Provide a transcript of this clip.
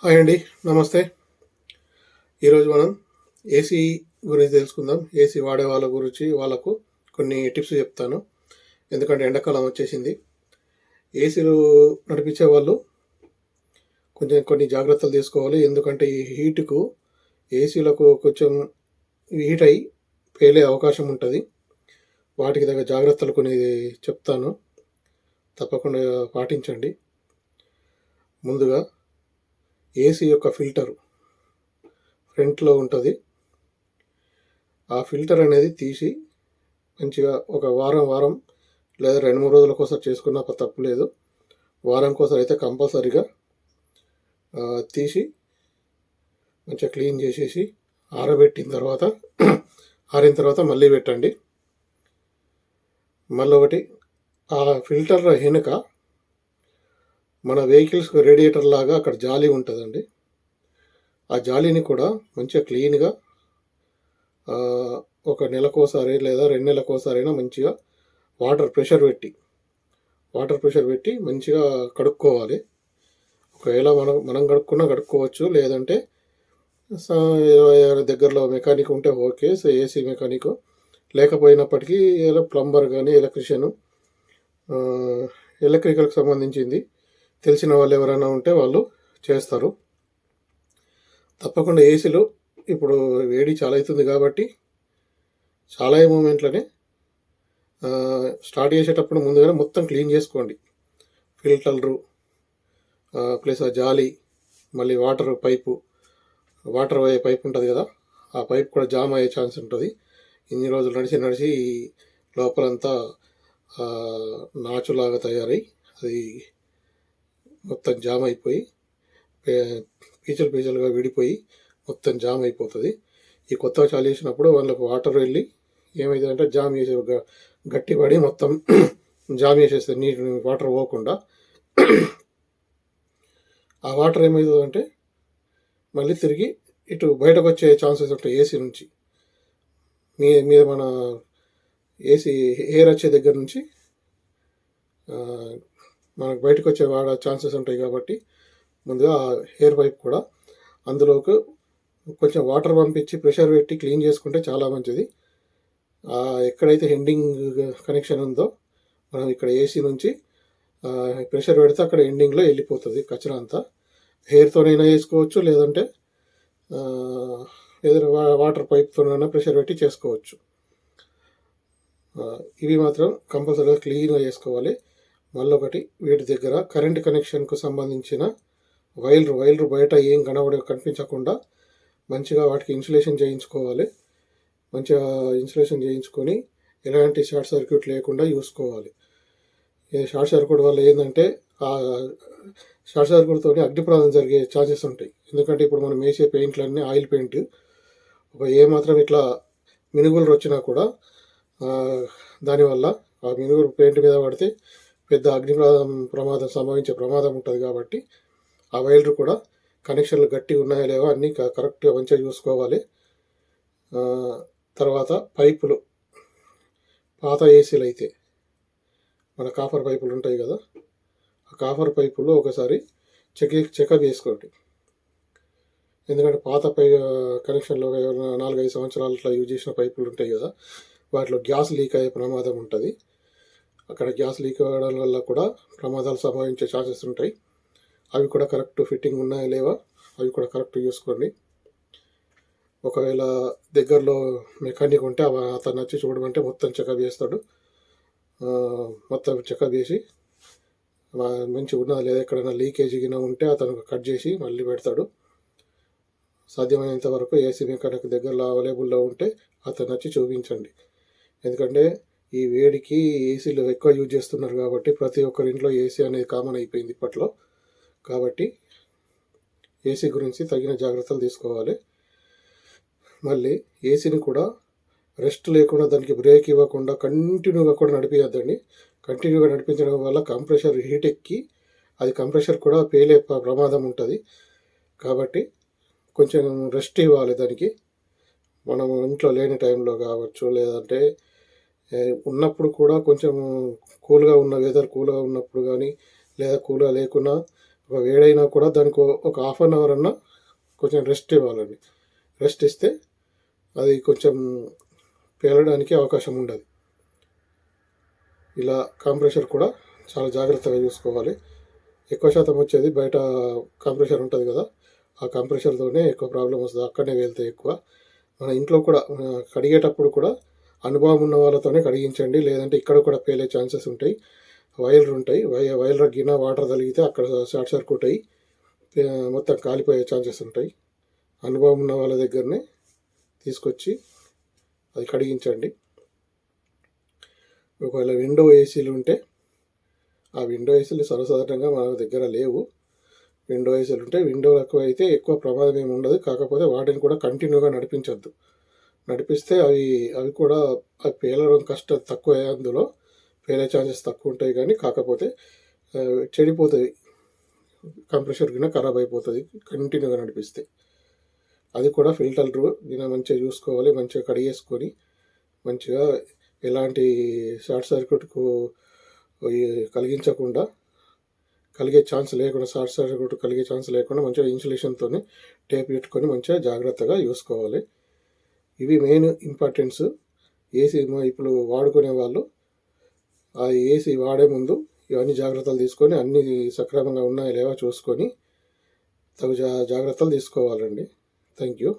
Hi అండి, నమస్తే. ఈరోజు మనం ఏసీ గురించి తెలుసుకుందాం. ఏసీ వాడే వాళ్ళ గురించి వాళ్ళకు కొన్ని టిప్స్ చెప్తాను. ఎందుకంటే ఎండాకాలం వచ్చేసింది. ఏసీలు నడిపించే వాళ్ళు కొన్ని జాగ్రత్తలు తీసుకోవాలి. ఎందుకంటే ఈ హీటుకు ఏసీలకు కొంచెం హీట్ అయి పేలే అవకాశం ఉంటుంది. వాటికి తగ్గ జాగ్రత్తలు కొన్ని చెప్తాను, తప్పకుండా పాటించండి. ముందుగా ఏసీ యొక్క ఫిల్టర్ ఫ్రంట్లో ఉంటుంది. ఆ ఫిల్టర్ అనేది తీసి మంచిగా ఒక వారం లేదా 2-3 రోజులకోసారి చేసుకున్నా తప్పు లేదు. వారంకోసారి అయితే కంపల్సరీగా తీసి మంచిగా క్లీన్ చేసేసి ఆరిన తర్వాత మళ్ళీ పెట్టండి. మళ్ళీ ఒకటి, ఆ ఫిల్టర్ వెనుక మన వెహికల్స్ రేడియేటర్ లాగా అక్కడ జాలి ఉంటుందండి. ఆ జాలీని కూడా మంచిగా క్లీన్గా ఒక నెలకోసారి లేదా 2 నెలలకోసారైనా మంచిగా వాటర్ ప్రెషర్ పెట్టి మంచిగా కడుక్కోవాలి. ఒకవేళ మనం కడుక్కోవచ్చు, లేదంటే దగ్గరలో మెకానిక్ ఉంటే ఓకే, ఏసీ మెకానిక్. లేకపోయినప్పటికీ ప్లంబర్ కానీ ఎలక్ట్రికల్కి సంబంధించింది తెలిసిన వాళ్ళు ఎవరైనా ఉంటే వాళ్ళు చేస్తారు. తప్పకుండా ఏసీలో ఇప్పుడు వేడి చాలా అవుతుంది కాబట్టి చాలా మూమెంట్లోనే స్టార్ట్ చేసేటప్పుడు ముందుగానే మొత్తం క్లీన్ చేసుకోండి. ఫిల్టర్లు ప్లస్ ఆ జాలి, మళ్ళీ వాటర్ పైపు ఉంటుంది కదా, ఆ పైప్ కూడా జామ్ అయ్యే ఛాన్స్ ఉంటుంది. ఇన్ని రోజులు నడిచి లోపలంతా నాచులాగా తయారై అది మొత్తం జామ్ అయిపోయి పీచలుగా విడిపోయి మొత్తం జామ్ అయిపోతుంది. ఈ కొత్తగా చాలు చేసినప్పుడు వాళ్ళకు వాటర్ వెళ్ళి ఏమైందంటే జామ్ చేసే గట్టి పడి మొత్తం జామ్ చేసేస్తుంది. నీటి వాటర్ పోకుండా ఆ వాటర్ ఏమవుతుందంటే మళ్ళీ తిరిగి ఇటు బయటకు వచ్చే ఛాన్సెస్ ఉంటాయి. ఏసీ నుంచి మీద మన ఏసీ ఎయిర్ వచ్చే దగ్గర నుంచి మనకు బయటకు వచ్చే ఛాన్సెస్ ఉంటాయి. కాబట్టి ముందుగా ఎయిర్ పైప్ కూడా అందులోకి కొంచెం వాటర్ పంపించి ప్రెషర్ పెట్టి క్లీన్ చేసుకుంటే చాలా మంచిది. ఎక్కడైతే ఎండింగ్ కనెక్షన్ ఉందో మనం ఇక్కడ ఏసీ నుంచి ప్రెషర్ పెడితే అక్కడ ఎండింగ్లో వెళ్ళిపోతుంది కచరా అంతా. హెయిర్తోనైనా వేసుకోవచ్చు, లేదంటే ఏదైనా వాటర్ పైప్తోనైనా ప్రెషర్ పెట్టి చేసుకోవచ్చు. ఇవి మాత్రం కంపల్సరీగా క్లీన్గా చేసుకోవాలి. మళ్ళీ ఒకటి, వీటి దగ్గర కరెంట్ కనెక్షన్కు సంబంధించిన వైర్లు బయట ఏం కనిపించకుండా మంచిగా వాటికి ఇన్సులేషన్ చేయించుకోవాలి. మంచిగా ఇన్సులేషన్ చేయించుకొని ఎలాంటి షార్ట్ సర్క్యూట్ లేకుండా చూసుకోవాలి. షార్ట్ సర్క్యూట్ వల్ల ఏంటంటే ఆ షార్ట్ సర్క్యూట్తో అగ్ని ప్రమాదం జరిగే ఛాన్సెస్ ఉంటాయి. ఎందుకంటే ఇప్పుడు మనం వేసే పెయింట్లన్నీ ఆయిల్ పెయింట్, ఏమాత్రం ఇట్లా మినుగులు వచ్చినా కూడా దానివల్ల ఆ మినుగులు పెయింట్ మీద పడితే పెద్ద అగ్ని ప్రమాదం సంభవించే ప్రమాదం ఉంటుంది. కాబట్టి ఆ వైర్లు కూడా కనెక్షన్లు గట్టిగా ఉన్నాయా లేవో అన్నీ కరెక్ట్గా మంచిగా చూసుకోవాలి. తర్వాత పైపులు, పాత ఏసీలు అయితే మన కాపర్ పైపులు ఉంటాయి కదా, ఆ కాపర్ పైపులు ఒకసారి చెకప్ చేసుకోండి. ఎందుకంటే పాత కనెక్షన్లో 4-5 సంవత్సరాలు ఇట్లా యూజ్ చేసిన పైపులు ఉంటాయి కదా, వాటిలో గ్యాస్ లీక్ అయ్యే ప్రమాదం ఉంటుంది. అక్కడ గ్యాస్ లీక్ అవ్వడం వల్ల కూడా ప్రమాదాలు సంభవించే ఛాన్సెస్ ఉంటాయి. అవి కూడా కరెక్ట్ ఫిట్టింగ్ ఉన్నాయా లేవా అవి కూడా కరెక్ట్ చూసుకోండి. ఒకవేళ దగ్గరలో మెకానిక్ ఉంటే అతను వచ్చి చూడమంటే మొత్తం చెకప్ చేస్తాడు. మొత్తం చెకప్ చేసి మంచిగా ఉన్నదా లేదా, ఎక్కడైనా లీకేజ్ ఉంటే అతను కట్ చేసి మళ్ళీ పెడతాడు. సాధ్యమైనంత వరకు ఏసీ మెకానిక్ దగ్గరలో అవైలబుల్లో ఉంటే అతను వచ్చి చూపించండి. ఎందుకంటే ఈ వేడికి ఏసీలు ఎక్కువ యూజ్ చేస్తున్నారు కాబట్టి ప్రతి ఒక్కరి ఇంట్లో ఏసీ అనేది కామన్ అయిపోయింది ఇప్పట్లో. కాబట్టి ఏసీ గురించి తగిన జాగ్రత్తలు తీసుకోవాలి. మళ్ళీ ఏసీని కూడా రెస్ట్ లేకుండా, దానికి బ్రేక్ ఇవ్వకుండా కంటిన్యూగా కూడా నడిపించద్దండి. కంటిన్యూగా నడిపించడం వల్ల కంప్రెషర్ హీట్ ఎక్కి అది కంప్రెషర్ కూడా పేలే ప్రమాదం ఉంటుంది. కాబట్టి కొంచెం రెస్ట్ ఇవ్వాలి దానికి. మనం ఇంట్లో లేని టైంలో కావచ్చు, లేదంటే ఉన్నప్పుడు కూడా కొంచెం కూల్గా ఉన్న వెదర్ కూల్గా ఉన్నప్పుడు కానీ, లేదా కూల్గా లేకున్నా ఒక వేడైనా కూడా దానికి ఒక హాఫ్ అన్ అవర్ అన్నా కొంచెం రెస్ట్ ఇవ్వాలండి. రెస్ట్ ఇస్తే అది కొంచెం పేలడానికి అవకాశం ఉండదు. ఇలా కంప్రెషర్ కూడా చాలా జాగ్రత్తగా చూసుకోవాలి. ఎక్కువ శాతం వచ్చేది బయట కంప్రెషర్ ఉంటుంది కదా, ఆ కంప్రెషర్తోనే ఎక్కువ ప్రాబ్లం వస్తుంది, అక్కడనే వెళ్తాయి ఎక్కువ. మన ఇంట్లో కూడా కడిగేటప్పుడు కూడా అనుభవం ఉన్న వాళ్ళతోనే కడిగించండి, లేదంటే ఇక్కడ కూడా పేలే ఛాన్సెస్ ఉంటాయి. వైర్లు ఉంటాయి, వైర్ రగ్గిన వాటర్ తగిలితే అక్కడ షార్ట్ సర్క్యూట్ అయ్యి మొత్తం కాలిపోయే ఛాన్సెస్ ఉంటాయి. అనుభవం ఉన్న వాళ్ళ దగ్గరనే తీసుకొచ్చి అది కడిగించండి. ఒకవేళ విండో ఏసీలు ఉంటే, ఆ విండో ఏసీలు సర్వసాధారణంగా మన దగ్గర లేవు. విండో ఏసీలు ఉంటే, విండోలకు అయితే ఎక్కువ ప్రమాదం ఏమి ఉండదు, కాకపోతే వాటిని కూడా కంటిన్యూగా నడిపించద్దు. నడిపిస్తే అవి కూడా పేలడం తక్కువ, అందులో పేలే ఛాన్సెస్ తక్కువ ఉంటాయి. కానీ కాకపోతే చెడిపోతుంది, కంప్రెషర్ గిన ఖరాబ్ అయిపోతుంది కంటిన్యూగా నడిపిస్తే. అది కూడా ఫిల్టర్లు గిన మంచిగా చూసుకోవాలి, మంచిగా కడిగేసుకొని మంచిగా ఎలాంటి షార్ట్ సర్క్యూట్కు కలిగించకుండా, కలిగే ఛాన్స్ లేకుండా, షార్ట్ సర్క్యూట్ కలిగే ఛాన్స్ లేకుండా మంచిగా ఇన్సులేషన్తో టేప్ పెట్టుకొని మంచిగా జాగ్రత్తగా చూసుకోవాలి. ఇవి మెయిన్ ఇంపార్టెన్స్. ఏసీ ఇప్పుడు వాడుకునే వాళ్ళు ఆ ఏసీ వాడే ముందు ఇవన్నీ జాగ్రత్తలు తీసుకొని, అన్నీ సక్రమంగా ఉన్నాయా లేవా చూసుకొని తగు జాగ్రత్తలు తీసుకోవాలండి. Thank you.